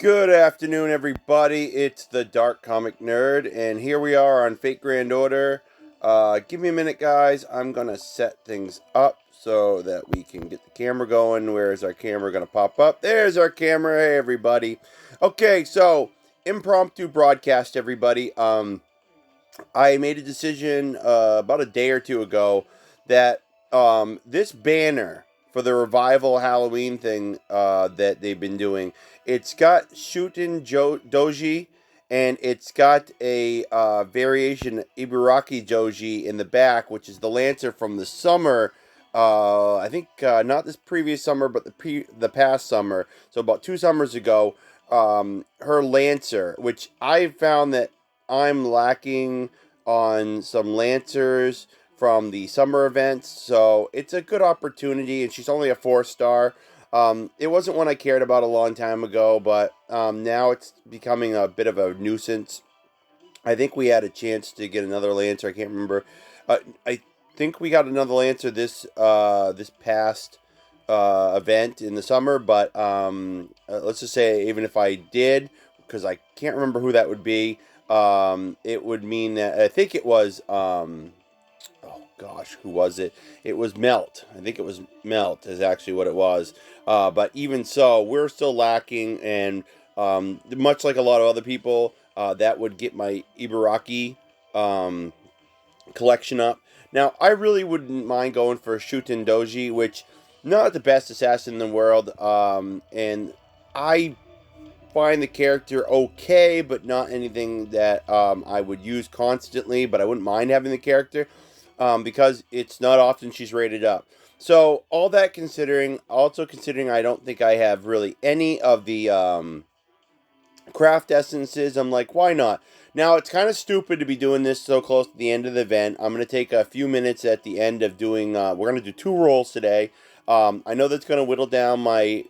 Good afternoon, everybody. It's the Dark Comic Nerd, and here we are on Fate Grand Order. Give me a minute, guys. I'm gonna set things up so that we can get the camera going. Where is our camera gonna pop up? There's our camera. Hey, everybody. Okay, so impromptu broadcast, everybody. I made a decision about a day or two ago that this banner for the revival Halloween thing that they've been doing, it's got Shuten Doji, and it's got a variation Ibaraki Doji in the back, which is the Lancer from the summer. I think not this previous summer, but the past summer. So about 2 summers ago, her Lancer, which I found that I'm lacking on some Lancers from the summer events, so it's a good opportunity, and she's only a 4 star. It wasn't one I cared about a long time ago, but now it's becoming a bit of a nuisance. I think we had a chance to get another Lancer. I can't remember. I think we got another Lancer this past event in the summer, but let's just say even if I did, because I can't remember who that would be, it would mean that I think it was oh gosh, who was it? It was Melt. I think it was Melt is actually what it was. But even so, we're still lacking, and much like a lot of other people, that would get my Ibaraki um, collection up. Now, I really wouldn't mind going for Shuten Doji, which not the best assassin in the world, and I find the character okay, but not anything that I would use constantly. But I wouldn't mind having the character because it's not often she's rated up. So all that considering, also considering I don't think I have really any of the craft essences, I'm like, why not? Now, it's kind of stupid to be doing this so close to the end of the event. I'm going to take a few minutes at the end of doing, we're going to do 2 rolls today. I know that's going to whittle down my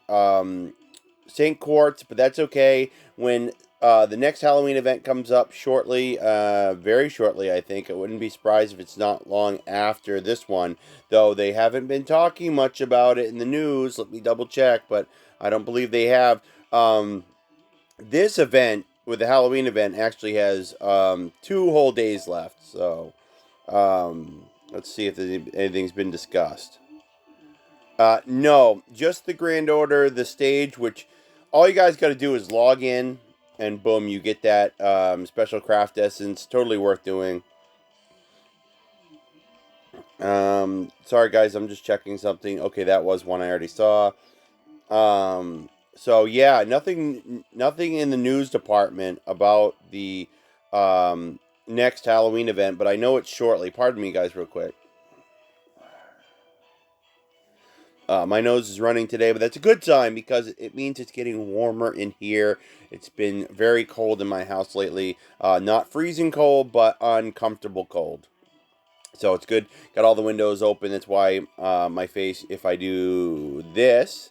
St. Quartz, but that's okay. When the next Halloween event comes up shortly, very shortly, I think. I wouldn't be surprised if it's not long after this one, though they haven't been talking much about it in the news. Let me double check, but I don't believe they have. This event, with the Halloween event, actually has 2 whole days left. So let's see if anything's been discussed. No, just the Grand Order, the stage, which all you guys got to do is log in, and boom, you get that special craft essence. Totally worth doing. Sorry, guys, I'm just checking something. Okay, that was one I already saw. So yeah, nothing in the news department about the next Halloween event, but I know it's shortly. Pardon me, guys, real quick. My nose is running today, but that's a good sign because it means it's getting warmer in here. It's been very cold in my house lately. Not freezing cold, but uncomfortable cold. So it's good. Got all the windows open. That's why my face, if I do this,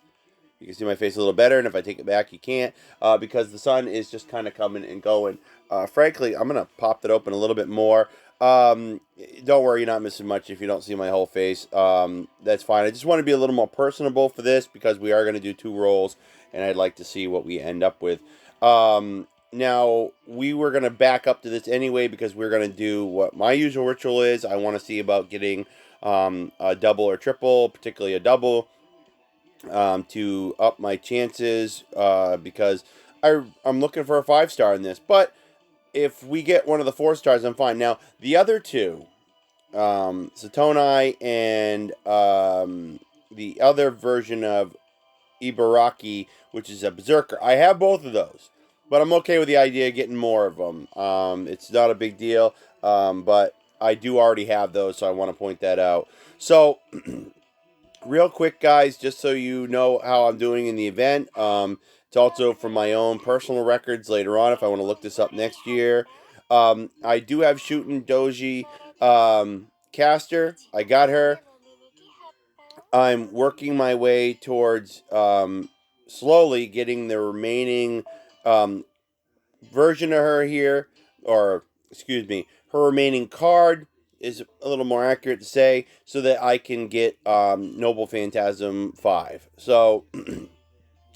you can see my face a little better. And if I take it back, you can't because the sun is just kind of coming and going. Frankly, I'm going to pop that open a little bit more. Don't worry, you're not missing much if you don't see my whole face. That's fine. I just want to be a little more personable for this because we are going to do 2 rolls, and I'd like to see what we end up with. Now, we were going to back up to this anyway because we're going to do what my usual ritual is. I want to see about getting a double or triple, particularly a double, to up my chances because I'm looking for a 5 star in this. But if we get one of the 4 stars, I'm fine. Now, the other two, Satoni and the other version of Ibaraki, which is a Berserker, I have both of those. But I'm okay with the idea of getting more of them. It's not a big deal, but I do already have those, so I want to point that out. So, real quick, guys, just so you know how I'm doing in the event. It's also from my own personal records later on if I want to look this up next year. I do have Shootin' Doji caster. I got her. I'm working my way towards slowly getting the remaining um, version of her here, or excuse me, her remaining card is a little more accurate to say, so that I can get Noble Phantasm 5. So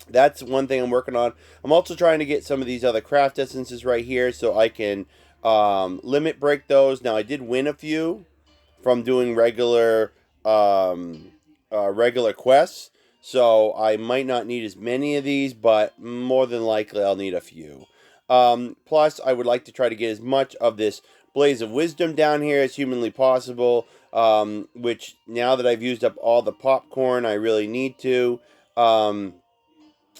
That's one thing I'm working on. I'm also trying to get some of these other craft essences right here so I can limit break those. Now, I did win a few from doing regular quests, so I might not need as many of these, but more than likely I'll need a few. Plus, I would like to try to get as much of this Blaze of Wisdom down here as humanly possible, which now that I've used up all the popcorn I really need to.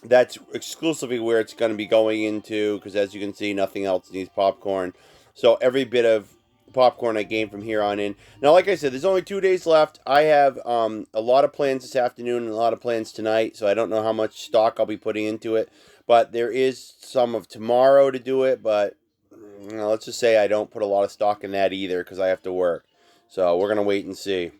That's exclusively where it's going to be going into, because as you can see, nothing else needs popcorn. So every bit of popcorn I gain from here on in. Now, like I said, there's only 2 days left. I have a lot of plans this afternoon and a lot of plans tonight, so I don't know how much stock I'll be putting into it. But there is some of tomorrow to do it, but let's just say I don't put a lot of stock in that either because I have to work. So we're going to wait and see.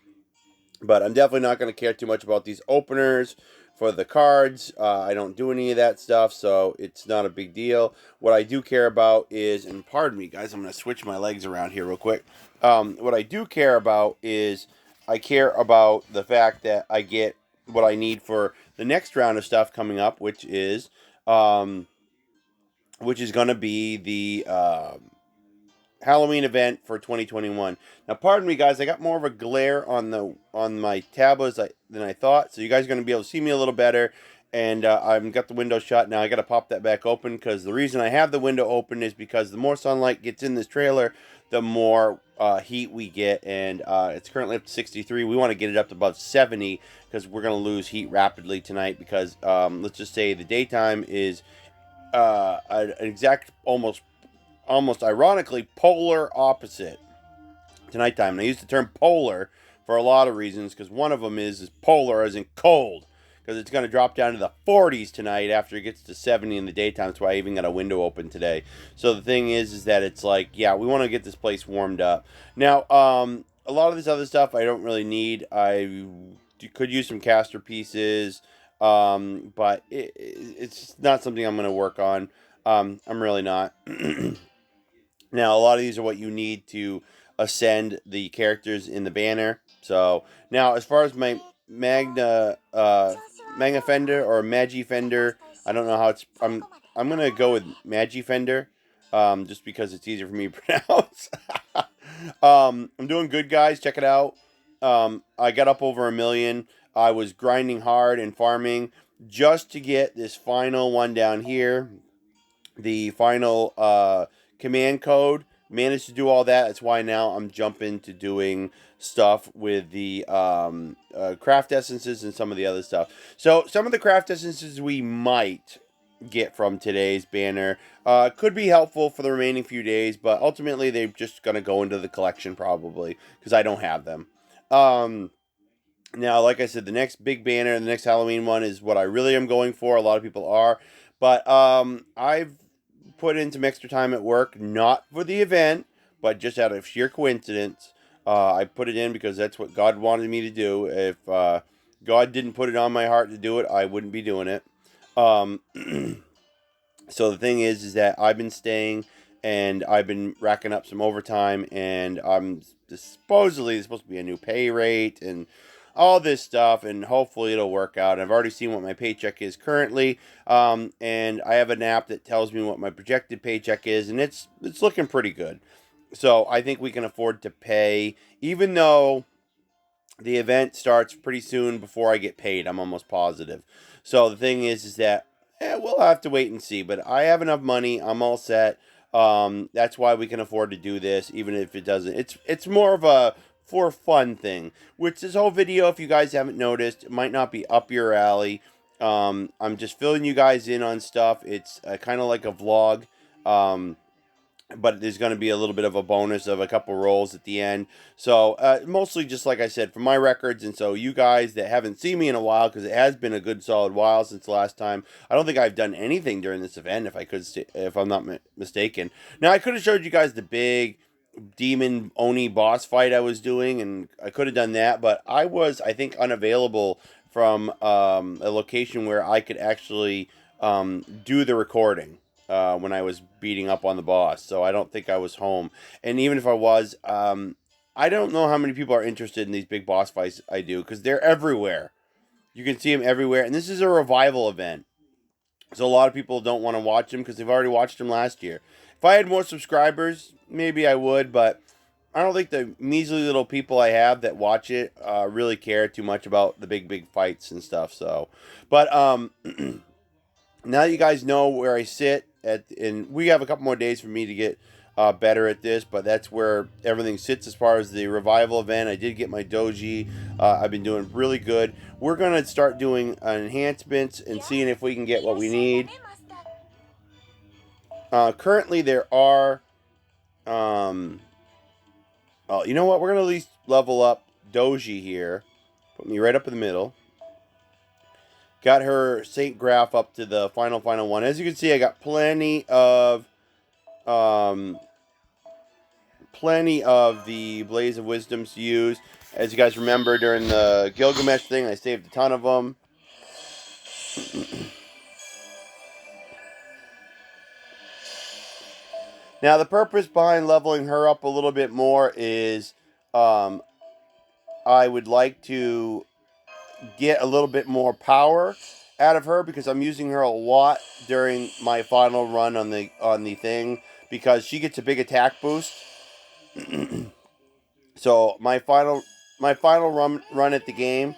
But I'm definitely not going to care too much about these openers for the cards. I don't do any of that stuff, so it's not a big deal. What I do care about is, and pardon me, guys, I'm going to switch my legs around here real quick. What I do care about is I care about the fact that I get what I need for the next round of stuff coming up, which is going to be the Halloween event for 2021. Now, pardon me, guys. I got more of a glare on my tablets than I thought, so you guys are going to be able to see me a little better. And I've got the window shut now. I got to pop that back open because the reason I have the window open is because the more sunlight gets in this trailer, the more heat we get. And it's currently up to 63. We want to get it up to above 70 because we're going to lose heat rapidly tonight. Because let's just say the daytime is an exact almost ironically polar opposite to nighttime. And I use the term polar for a lot of reasons, because one of them is polar as in cold, because it's going to drop down to the 40s tonight after it gets to 70 in the daytime. That's why I even got a window open today. So the thing is that it's like, yeah, we want to get this place warmed up. Now, a lot of this other stuff I don't really need. I could use some caster pieces, but it's not something I'm going to work on. I'm really not. Now, a lot of these are what you need to ascend the characters in the banner. So, now, as far as my Magna Fender or Magi Fender, I don't know how it's. I'm gonna go with Magi Fender, just because it's easier for me to pronounce. I'm doing good, guys. Check it out. I got up over 1 million. I was grinding hard and farming just to get this final one down here, the final command code. Managed to do all that. That's why now I'm jumping to doing stuff with the craft essences and some of the other stuff. So some of the craft essences we might get from today's banner could be helpful for the remaining few days, but ultimately they're just going to go into the collection probably because I don't have them. Now, like I said, the next big banner, the next Halloween one is what I really am going for. A lot of people are. But I've put in some extra time at work, not for the event, but just out of sheer coincidence. I put it in because that's what God wanted me to do. If God didn't put it on my heart to do it, I wouldn't be doing it. Um, so the thing is that I've been staying and I've been racking up some overtime, and I'm supposedly there's supposed to be a new pay rate and all this stuff, and hopefully it'll work out. I've already seen what my paycheck is currently, and I have an app that tells me what my projected paycheck is, and it's looking pretty good. So I think we can afford to pay, even though the event starts pretty soon before I get paid. I'm almost positive. So the thing is that we'll have to wait and see. But I have enough money. I'm all set. That's why we can afford to do this, even if it doesn't. It's more of a for fun thing. Which this whole video, if you guys haven't noticed, it might not be up your alley. I'm just filling you guys in on stuff. It's kind of like a vlog. But there's going to be a little bit of a bonus of a couple rolls at the end. So mostly just like I said, for my records. And so you guys that haven't seen me in a while, because it has been a good solid while since the last time. I don't think I've done anything during this event, if I'm not mistaken. Now, I could have showed you guys the big demon Oni boss fight I was doing, and I could have done that, but I was, I think, unavailable from a location where I could actually do the recording when I was beating up on the boss. So I don't think I was home. And even if I was, I don't know how many people are interested in these big boss fights I do, because they're everywhere. You can see them everywhere. And this is a revival event. So a lot of people don't want to watch him because they've already watched him last year. If I had more subscribers, maybe I would, but I don't think the measly little people I have that watch it really care too much about the big fights and stuff. So, but now you guys know where I sit at, and we have a couple more days for me to get better at this, but that's where everything sits as far as the revival event. I did get my doji. I've been doing really good. We're gonna start doing enhancements and seeing if we can get what we need. Currently, there are. Oh, you know what? We're gonna at least level up Doji here. Put me right up in the middle. Got her Saint Graph up to the final one. As you can see, I got um, plenty of the Blaze of Wisdoms to use. As you guys remember, during the Gilgamesh thing, I saved a ton of them. Now, the purpose behind leveling her up a little bit more is I would like to get a little bit more power out of her because I'm using her a lot during my final run on the thing because she gets a big attack boost. So my final run at the game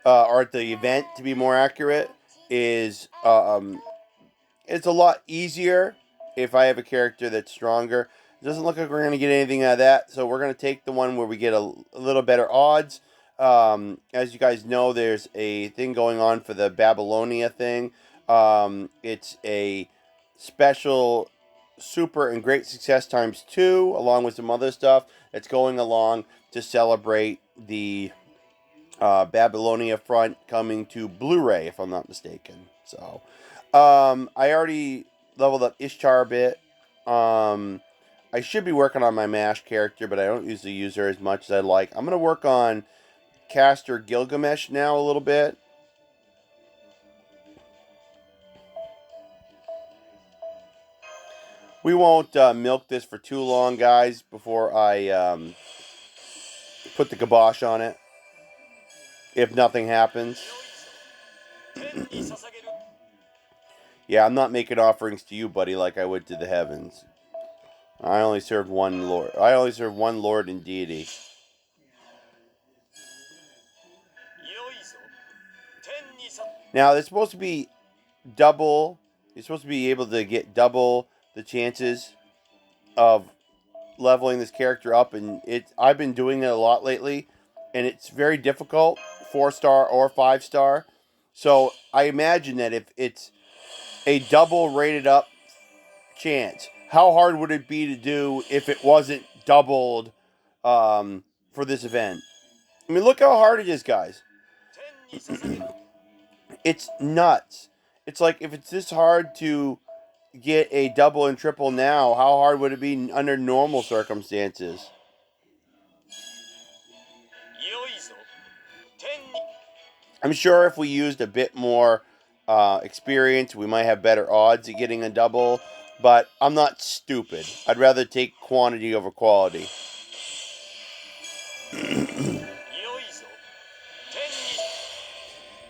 or at the event to be more accurate is it's a lot easier if I have a character that's stronger. It doesn't look like we're going to get anything out of that, so we're going to take the one where we get a little better odds. As you guys know, there's a thing going on for the Babylonia thing. It's a special super and great success times 2, along with some other stuff that's going along to celebrate the Babylonia front coming to Blu-ray, if I'm not mistaken. So, I already leveled up Ishtar a bit. I should be working on my MASH character, but I don't usually use her as much as I like. I'm going to work on Caster Gilgamesh now a little bit. We won't milk this for too long, guys, before I put the kibosh on it. If nothing happens. Yeah, I'm not making offerings to you, buddy, like I would to the heavens. I only serve one Lord. I only serve one Lord and deity. Now, it's supposed to be double. You're supposed to be able to get double the chances of leveling this character up, and I've been doing it a lot lately, and it's very difficult, 4-star or 5-star. So I imagine that if it's a double rated up chance, how hard would it be to do if it wasn't doubled for this event? I mean, look how hard it is, guys. It's nuts. It's like if it's this hard to get a double and triple now, how hard would it be under normal circumstances? I'm sure if we used a bit more experience, we might have better odds at getting a double, but I'm not stupid. I'd rather take quantity over quality.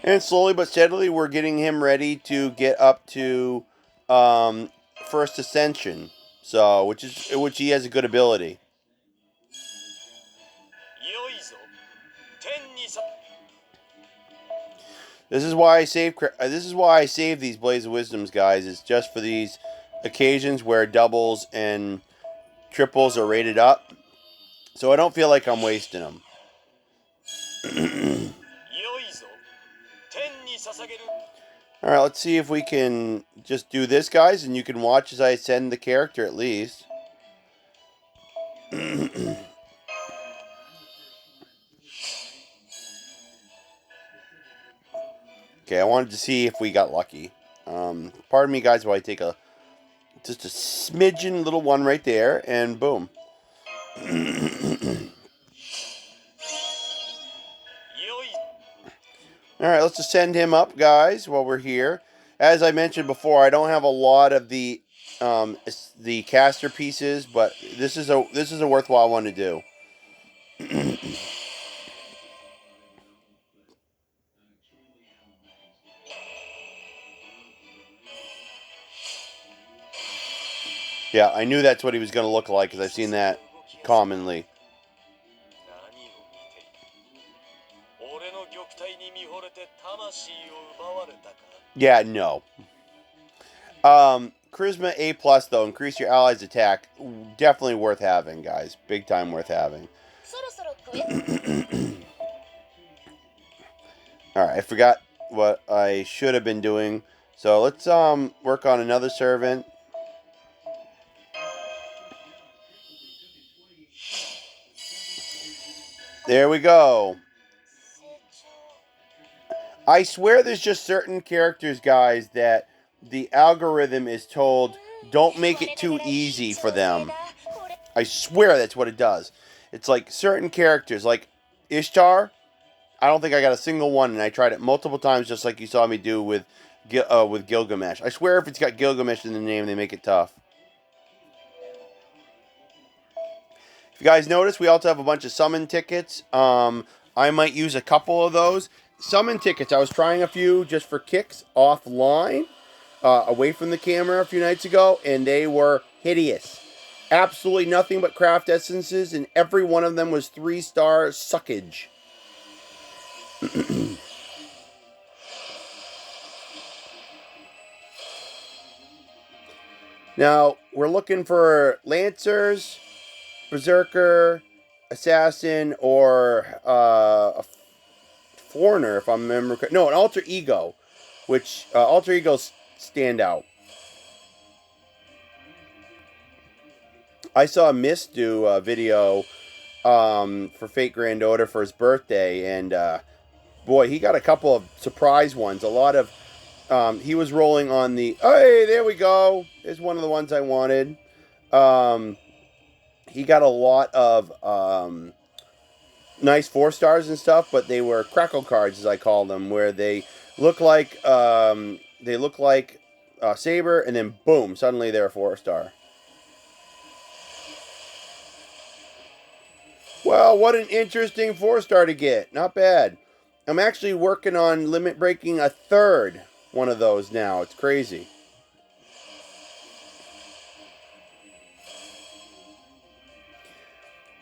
And slowly but steadily, we're getting him ready to get up to first ascension. So, which he has a good ability. This is why I save these Blaze of Wisdoms, guys. It's just for these occasions where doubles and triples are rated up, so I don't feel like I'm wasting them. All right, let's see if we can just do this, guys, and you can watch as I send the character at least. Okay, I wanted to see if we got lucky. Pardon me, guys, while I take just a smidgen little one right there, and boom. All right, let's just send him up, guys, while we're here. As I mentioned before, I don't have a lot of the caster pieces, but this is a worthwhile one to do. Yeah, I knew that's what he was going to look like because I've seen that commonly. Yeah, no. Charisma A plus though, increase your allies' attack. Definitely worth having, guys. Big time worth having. Alright, I forgot what I should have been doing. So let's work on another servant. There we go. I swear there's just certain characters, guys, that the algorithm is told don't make it too easy for them. I swear that's what it does. It's like certain characters, like Ishtar. I don't think I got a single one, and I tried it multiple times, just like you saw me do with Gilgamesh. I swear if it's got Gilgamesh in the name, they make it tough. If you guys notice, we also have a bunch of summon tickets. I might use a couple of those. Summon tickets, I was trying a few just for kicks offline, away from the camera a few nights ago, and they were hideous. Absolutely nothing but craft essences, and every one of them was 3-star suckage. Now, we're looking for Lancers, Berserker, Assassin, or a Foreigner, if I remember correctly. No, an Alter Ego, which Alter Egos stand out. I saw Mist do a video for Fate Grand Order for his birthday, and boy, he got a couple of surprise ones. A lot of he was rolling on the hey, there we go. There's one of the ones I wanted. He got a lot of nice 4-stars and stuff, but they were crackle cards, as I call them, where they look like Saber, and then boom, suddenly they're a 4-star. Well, what an interesting 4-star to get. Not bad. I'm actually working on limit breaking a third one of those now. It's crazy.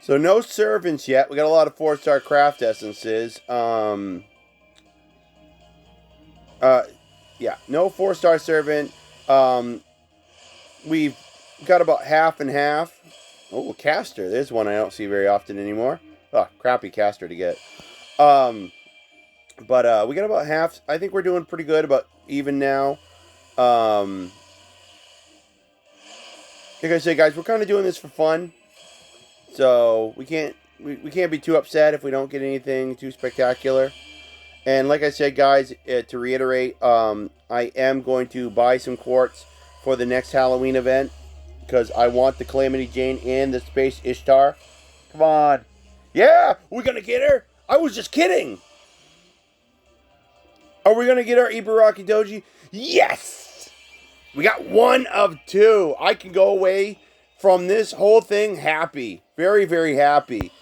So no servants yet. We got a lot of 4-star craft essences. Yeah, no 4-star servant. We've got about half and half. Oh, caster. There's one I don't see very often anymore. Oh, crappy caster to get. But we got about half. I think we're doing pretty good, about even now. Like I say, guys, we're kind of doing this for fun. So we can't be too upset if we don't get anything too spectacular. And like I said, guys, to reiterate, I am going to buy some quartz for the next Halloween event because I want the Calamity Jane and the Space Ishtar. Come on. Yeah, we're going to get her. I was just kidding. Are we going to get our Ibaraki Doji? Yes! We got one of two. I can go away from this whole thing happy. Very, very happy.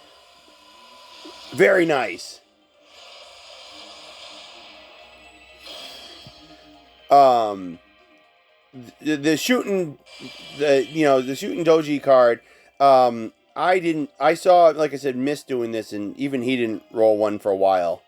Very nice. The shooting Doji card, I saw, like I said, Mist doing this, and even he didn't roll one for a while.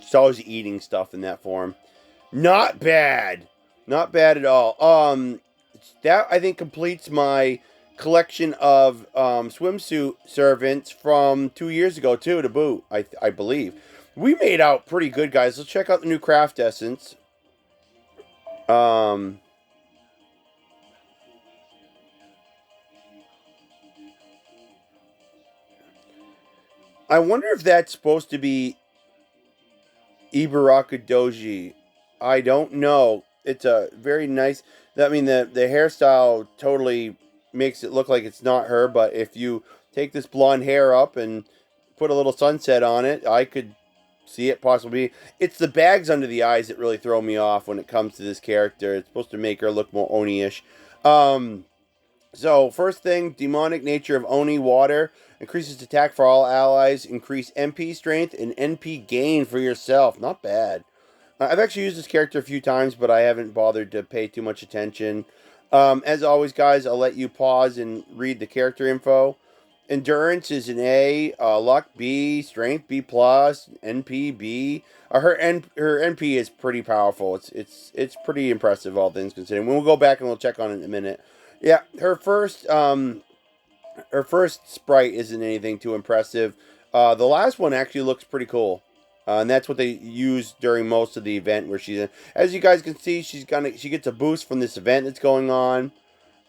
She's always eating stuff in that form. Not bad. Not bad at all. That, I think, completes my collection of swimsuit servants from 2 years ago, too, to boot, I believe. We made out pretty good, guys. Let's check out the new craft essence. I wonder if that's supposed to be Ibaraka Doji. I don't know. It's a very nice. I mean, the hairstyle totally makes it look like it's not her. But if you take this blonde hair up and put a little sunset on it. I could see it possibly. It's the bags under the eyes that really throw me off when it comes to this character. It's supposed to make her look more Oni-ish. So, first thing, demonic nature of Oni water. Increases attack for all allies. Increase MP strength and NP gain for yourself. Not bad. I've actually used this character a few times, but I haven't bothered to pay too much attention. As always, guys, I'll let you pause and read the character info. Endurance is an A, luck B, strength B plus, NP B. Her NP is pretty powerful. It's pretty impressive, all things considered. We'll go back and we'll check on it in a minute. Yeah, her first sprite isn't anything too impressive. The last one actually looks pretty cool. And that's what they use during most of the event where she's in. As you guys can see, she gets a boost from this event that's going on.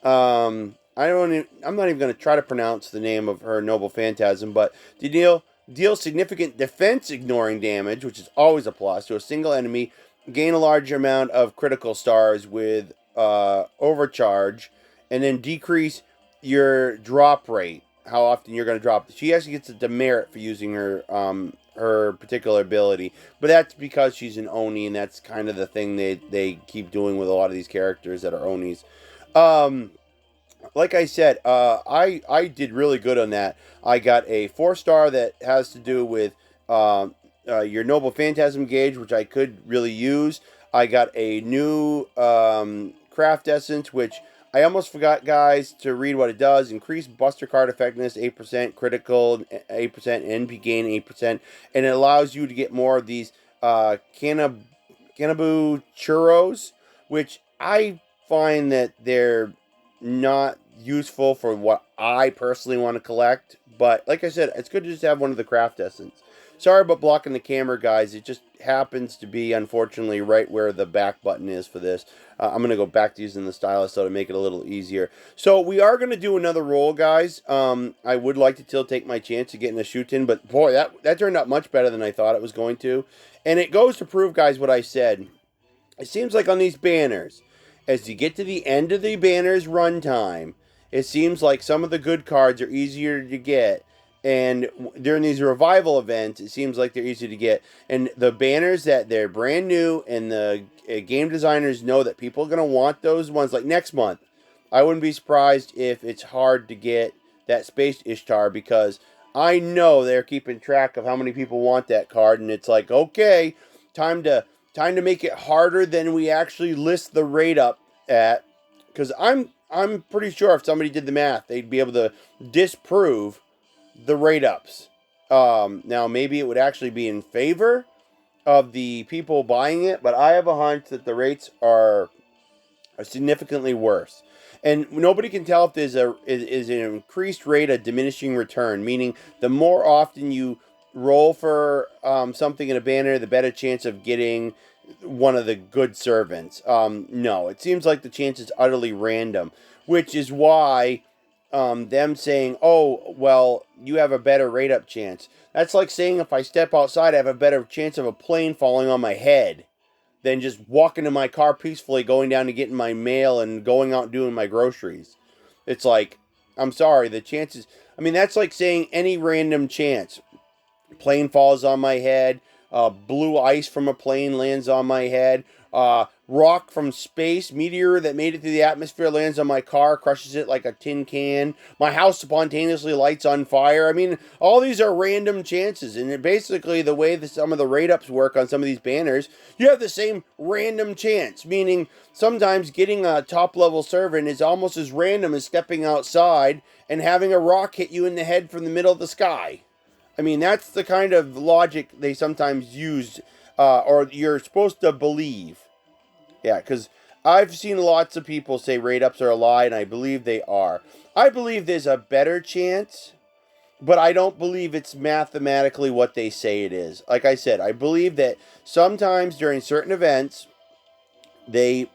I'm not even going to try to pronounce the name of her Noble Phantasm, but to deal significant defense ignoring damage, which is always a plus, to a single enemy, gain a large amount of critical stars with overcharge, and then decrease your drop rate, how often you're going to drop. She actually gets a demerit for using her particular ability, but that's because she's an Oni, and that's kind of the thing they keep doing with a lot of these characters that are Onis. Like I said, I did really good on that. I got a 4-star that has to do with your Noble Phantasm gauge, which I could really use. I got a new craft essence, which I almost forgot, guys, to read what it does. Increase Buster card effectiveness 8%, critical 8%, NP gain 8%, and it allows you to get more of these Canabu churros, which I find that they're not useful for what I personally want to collect. But like I said, it's good to just have one of the craft essence. Sorry about blocking the camera, guys. It just happens to be, unfortunately, right where the back button is for this. I'm going to go back to using the stylus so to make it a little easier. So we are going to do another roll, guys. I would like to still take my chance of getting a shoot in, but boy, that turned out much better than I thought it was going to. And it goes to prove, guys, what I said. It seems like on these banners, as you get to the end of the banner's runtime, it seems like some of the good cards are easier to get. And during these revival events, it seems like they're easy to get. And the banners that they're brand new and the game designers know that people are going to want those ones. Like next month, I wouldn't be surprised if it's hard to get that Space Ishtar, because I know they're keeping track of how many people want that card. And it's like, okay, time to make it harder than we actually list the rate up at. Because I'm pretty sure if somebody did the math, they'd be able to disprove the rate ups. Now maybe it would actually be in favor of the people buying it, but I have a hunch that the rates are significantly worse. And nobody can tell if there's an increased rate of diminishing return, meaning the more often you roll for something in a banner, the better chance of getting one of the good servants. No, it seems like the chance is utterly random, which is why them saying, oh, well, you have a better rate up chance. That's like saying if I step outside, I have a better chance of a plane falling on my head than just walking to my car peacefully, going down and getting my mail and going out and doing my groceries. It's like, I'm sorry, the chances, I mean, that's like saying any random chance. Plane falls on my head, blue ice from a plane lands on my head, rock from space, meteor that made it through the atmosphere lands on my car, crushes it like a tin can, my house spontaneously lights on fire. I mean, all these are random chances, and basically the way that some of the rate ups work on some of these banners, you have the same random chance, meaning sometimes getting a top level servant is almost as random as stepping outside and having a rock hit you in the head from the middle of the sky. I mean, that's the kind of logic they sometimes use, or you're supposed to believe. Yeah, because I've seen lots of people say rate ups are a lie, and I believe they are. I believe there's a better chance, but I don't believe it's mathematically what they say it is. Like I said, I believe that sometimes during certain events, I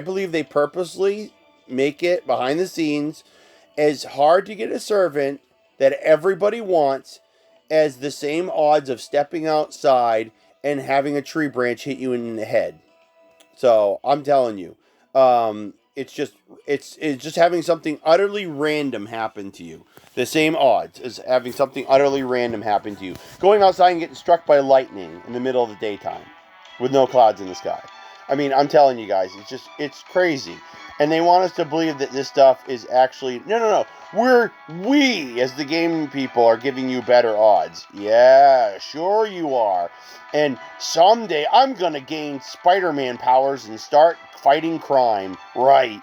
believe they purposely make it behind the scenes as hard to get a servant that everybody wants as the same odds of stepping outside and having a tree branch hit you in the head. So I'm telling you, it's just having something utterly random happen to you. The same odds as having something utterly random happen to you. Going outside and getting struck by lightning in the middle of the daytime with no clouds in the sky. I mean, I'm telling you guys, it's crazy. And they want us to believe that this stuff is actually no. We as the gaming people are giving you better odds. Yeah, sure you are. And someday I'm gonna gain Spider-Man powers and start fighting crime. Right.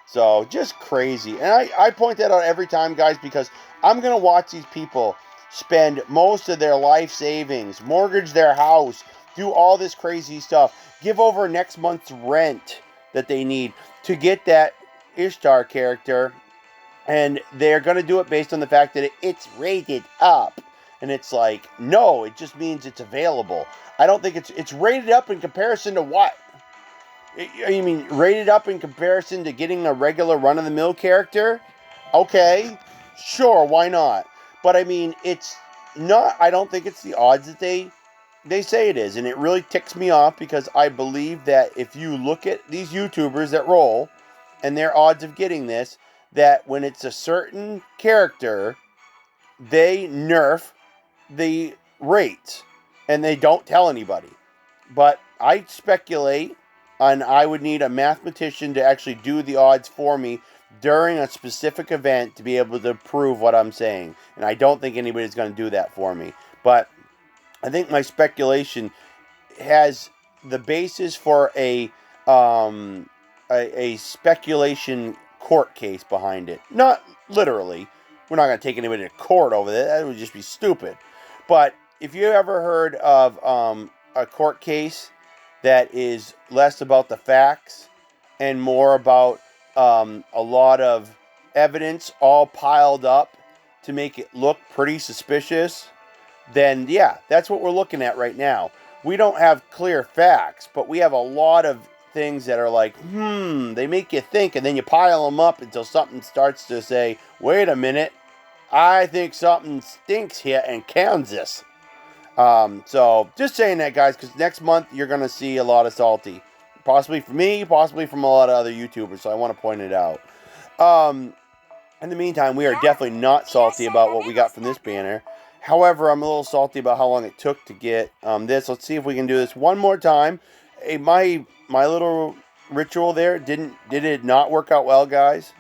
So just crazy. And I point that out every time, guys, because I'm gonna watch these people spend most of their life savings, mortgage their house, do all this crazy stuff, give over next month's rent that they need to get that Ishtar character, and they're going to do it based on the fact that it's rated up. And it's like, no, it just means it's available. I don't think it's rated up in comparison to what? You mean rated up in comparison to getting a regular run-of-the-mill character? Okay, sure, why not? But I mean, it's not, I don't think it's the odds that they say it is. And it really ticks me off because I believe that if you look at these YouTubers that roll and their odds of getting this, that when it's a certain character, they nerf the rates and they don't tell anybody. But I speculate, and I would need a mathematician to actually do the odds for me during a specific event to be able to prove what I'm saying. And I don't think anybody's going to do that for me. But I think my speculation has the basis for a speculation court case behind it. Not literally. We're not going to take anybody to court over that. That would just be stupid. But if you ever heard of a court case that is less about the facts and more about a lot of evidence all piled up to make it look pretty suspicious, then yeah, that's what we're looking at right now. We don't have clear facts, but we have a lot of things that are like, they make you think, and then you pile them up until something starts to say, wait a minute, I think something stinks here in Kansas. So just saying that, guys, because next month you're going to see a lot of Salty. Possibly from me, possibly from a lot of other YouTubers, so I want to point it out. In the meantime, we are definitely not salty about what we got from this banner. However, I'm a little salty about how long it took to get this. Let's see if we can do this one more time. Hey, my little ritual there, did it not work out well, guys?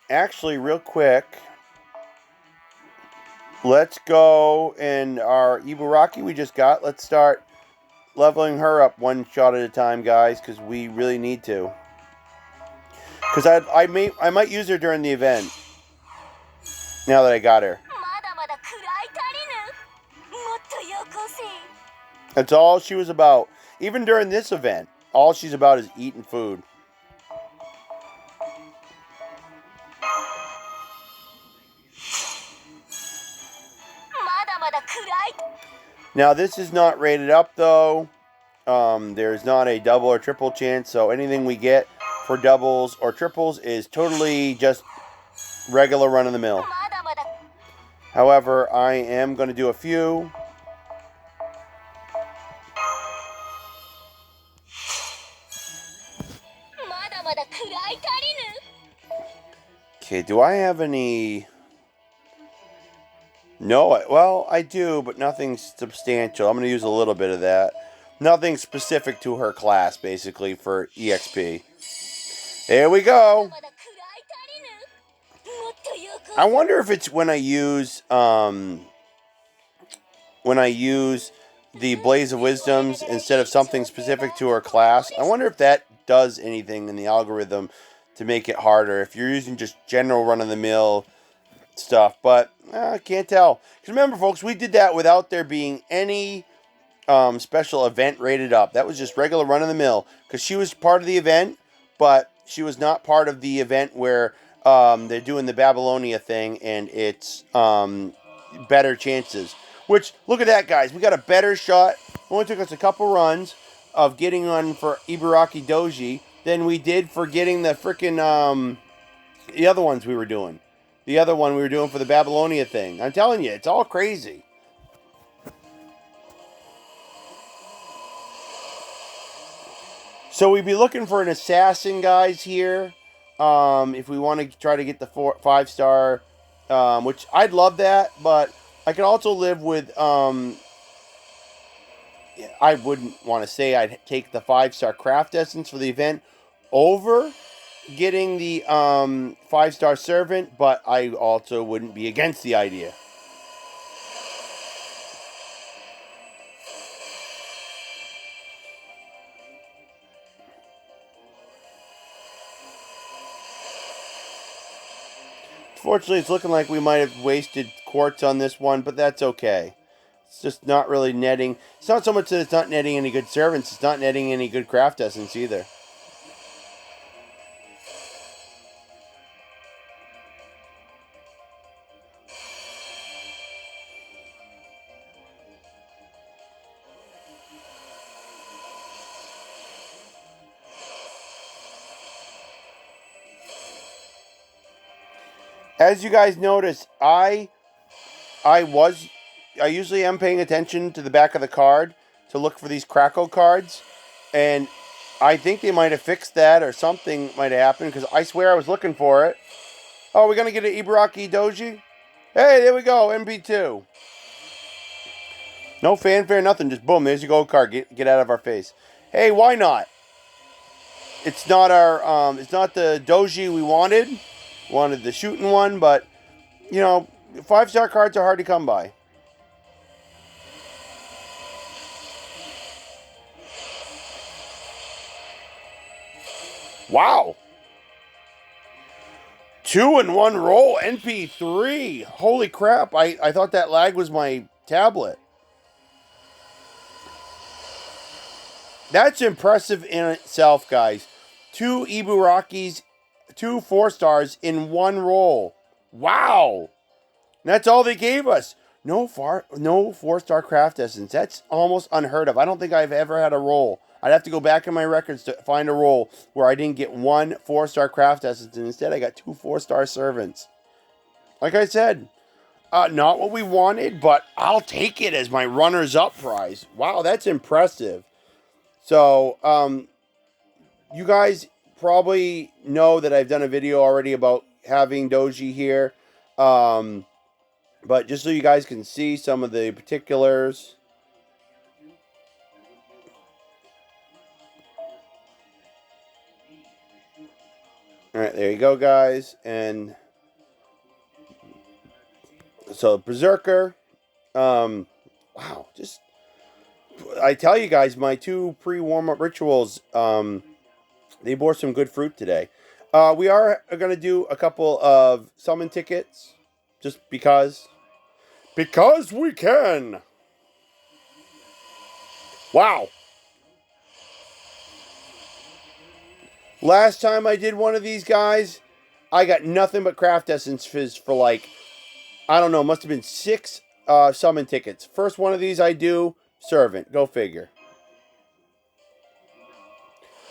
Actually, real quick, let's go and our Ibaraki we just got. Let's start leveling her up one shot at a time, guys, because we really need to. Because I might use her during the event. Now that I got her. That's all she was about. Even during this event, all she's about is eating food. Now this is not rated up though. There's not a double or triple chance, so anything we get for doubles or triples is totally just regular run-of-the-mill. However, I am going to do a few. Okay, do I have any... No, well, I do, but nothing substantial. I'm going to use a little bit of that. Nothing specific to her class, basically, for EXP. Here we go. I wonder if it's when I use the Blaze of Wisdoms instead of something specific to her class. I wonder if that does anything in the algorithm to make it harder. If you're using just general run-of-the-mill stuff, but I can't tell. Because remember, folks, we did that without there being any special event rated up. That was just regular run-of-the-mill. Because she was part of the event, but she was not part of the event where they're doing the Babylonia thing, and it's better chances. Which, look at that, guys. We got a better shot. It only took us a couple runs of getting on for Ibaraki Doji than we did for getting the freaking the other ones we were doing. The other one we were doing for the Babylonia thing. I'm telling you, it's all crazy. So we'd be looking for an assassin, guys, here. If we want to try to get the 5-star, which I'd love that, but I could also live with. I wouldn't want to say I'd take the 5-star craft essence for the event over getting the 5-star servant, but I also wouldn't be against the idea. Fortunately, it's looking like we might have wasted quartz on this one, but that's okay. It's just not really netting. It's not so much that it's not netting any good servants, it's not netting any good craft essence either. As you guys notice, I usually am paying attention to the back of the card to look for these Krakow cards, and I think they might have fixed that or something might have happened because I swear I was looking for it. Oh, we're gonna get an Ibaraki Doji? Hey, there we go, MP2. No fanfare, nothing. Just boom, there's your gold card. Get out of our face. Hey, why not? It's not our it's not the Doji we wanted. Wanted the shooting one, but you know, 5-star cards are hard to come by. Wow. 2-in-1 roll, NP3. Holy crap. I thought that lag was my tablet. That's impressive in itself, guys. 2 Ibarakis, 2 4-stars in 1 roll. Wow. That's all they gave us. No 4-star craft essence. That's almost unheard of. I don't think I've ever had a roll. I'd have to go back in my records to find a roll where I didn't get 1 4-star craft essence, and instead I got 2 4-star servants. Like I said, not what we wanted, but I'll take it as my runners-up prize. Wow, that's impressive. So, you guys probably know that I've done a video already about having Doji here. But just so you guys can see some of the particulars. Alright, there you go, guys. And so, Berserker. Wow, just... I tell you guys, my 2 pre-warm-up rituals, they bore some good fruit today. We are going to do a couple of summon tickets, just because. Because we can! Wow! Last time I did one of these guys, I got nothing but craft essence fizz for like, I don't know, must have been 6 summon tickets. First one of these I do, servant. Go figure.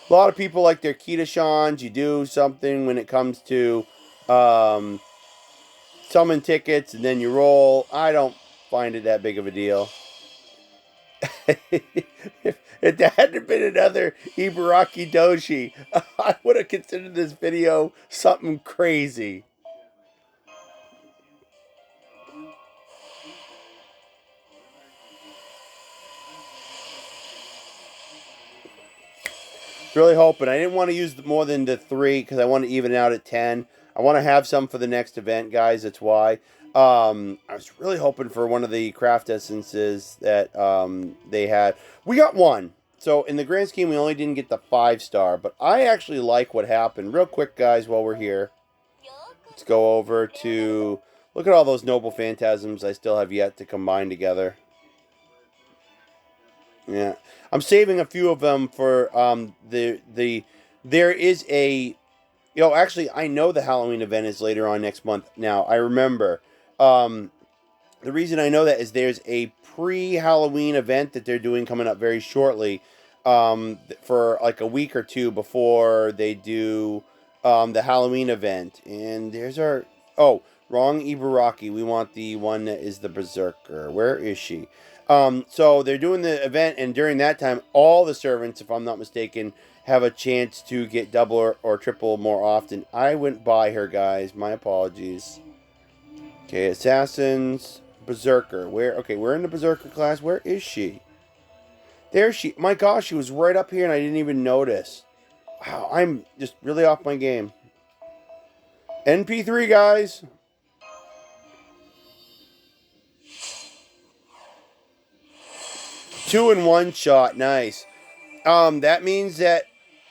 A lot of people like their Kitashans. You do something when it comes to summon tickets and then you roll. I don't find it that big of a deal. If there hadn't been another Ibaraki Doji, I would have considered this video something crazy. Really hoping. I didn't want to use more than the 3 because I want to even it out at 10. I want to have some for the next event, guys. That's why. I was really hoping for one of the craft essences that they had. We got one. So in the grand scheme, we only didn't get the 5-star. But I actually like what happened. Real quick, guys, while we're here. Let's go over to... Look at all those noble phantasms I still have yet to combine together. Yeah, I'm saving a few of them for there is a, actually I know the Halloween event is later on next month. Now I remember, the reason I know that is there's a pre-Halloween event that they're doing coming up very shortly, for like a week or 2 before they do the Halloween event. And there's wrong Ibaraki. We want the one that is the Berserker. Where is she? So they're doing the event, and during that time, all the servants, if I'm not mistaken, have a chance to get double or triple more often. I went by her, guys. My apologies. Okay, assassins, berserker. Where? Okay, we're in the berserker class. Where is she? There she. My gosh, she was right up here, and I didn't even notice. Wow, I'm just really off my game. NP3, guys. 2 in 1 shot. Nice. That means that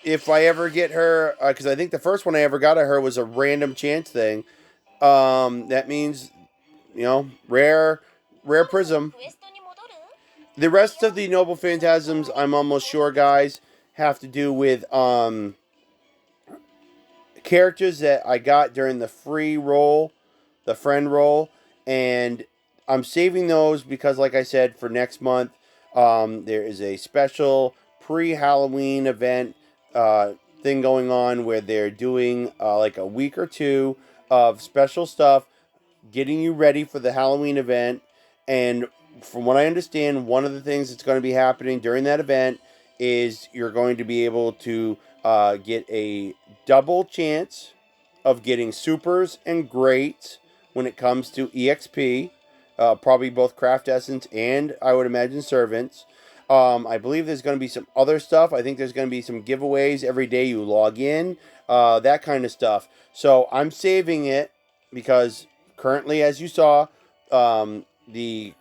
if I ever get her, because I think the first one I ever got of her was a random chance thing. That means, rare prism. The rest of the Noble Phantasms, I'm almost sure, guys, have to do with characters that I got during the free roll, the friend roll, and I'm saving those because, like I said, for next month, there is a special pre-Halloween event thing going on where they're doing like a week or two of special stuff, getting you ready for the Halloween event. And from what I understand, one of the things that's going to be happening during that event is you're going to be able to get a double chance of getting supers and greats when it comes to EXP. Probably both craft essence and I would imagine servants. I believe there's going to be some other stuff. I think there's going to be some giveaways every day you log in, that kind of stuff. So I'm saving it because currently, as you saw, the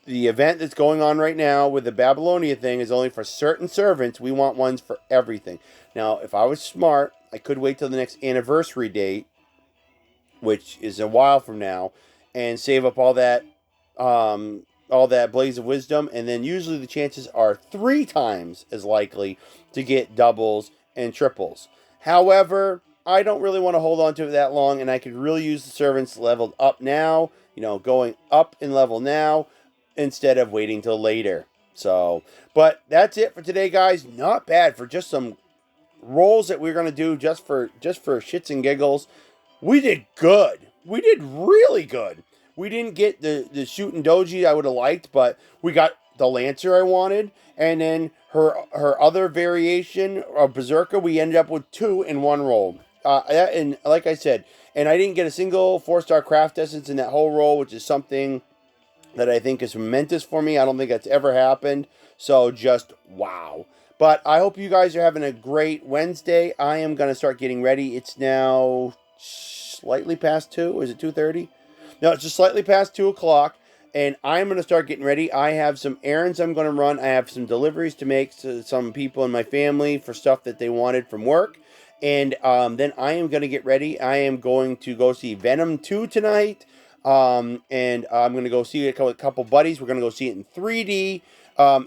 event that's going on right now with the Babylonia thing is only for certain servants. We want ones for everything. Now, if I was smart, I could wait till the next anniversary date, which is a while from now, and save up all that Blaze of Wisdom, and then usually the chances are 3 times as likely to get doubles and triples. However, I don't really want to hold on to it that long, and I could really use the servants leveled up now, going up in level now, instead of waiting till later. So, but that's it for today, guys. Not bad for just some rolls that we're going to do just for shits and giggles. We did good. We did really good. We didn't get the shooting doji I would have liked, but we got the Lancer I wanted, and then her other variation of Berserker, we ended up with 2 in 1 roll. And like I said, and I didn't get a single 4-star craft essence in that whole roll, which is something that I think is momentous for me. I don't think that's ever happened. So just wow. But I hope you guys are having a great Wednesday. I am going to start getting ready. It's now slightly past 2. Is it 2:30? No, it's just slightly past 2 o'clock. And I'm going to start getting ready. I have some errands I'm going to run. I have some deliveries to make to some people in my family for stuff that they wanted from work. And then I am going to get ready. I am going to go see Venom 2 tonight. And I'm going to go see it with a couple buddies. We're going to go see it in 3D.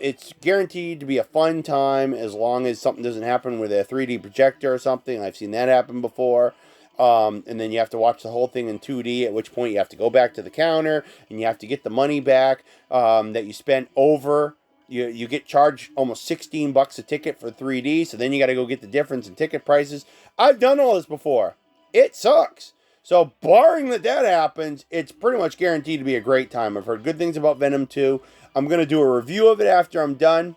It's guaranteed to be a fun time as long as something doesn't happen with a 3D projector or something. I've seen that happen before. And then you have to watch the whole thing in 2D, at which point you have to go back to the counter and you have to get the money back that you spent over. You get charged almost $16 a ticket for 3D, so then you got to go get the difference in ticket prices. I've done all this before. It sucks. So barring that happens, it's pretty much guaranteed to be a great time. I've heard good things about Venom 2. I'm going to do a review of it after I'm done.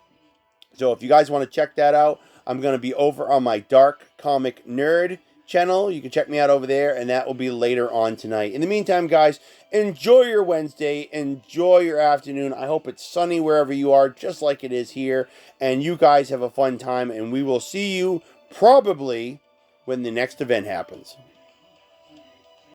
So if you guys want to check that out, I'm going to be over on my Dark Comic Nerd channel. You can check me out over there, and that will be later on tonight. In the meantime, guys, enjoy your Wednesday. Enjoy your afternoon. I hope it's sunny wherever you are, just like it is here. And you guys have a fun time, and we will see you probably when the next event happens.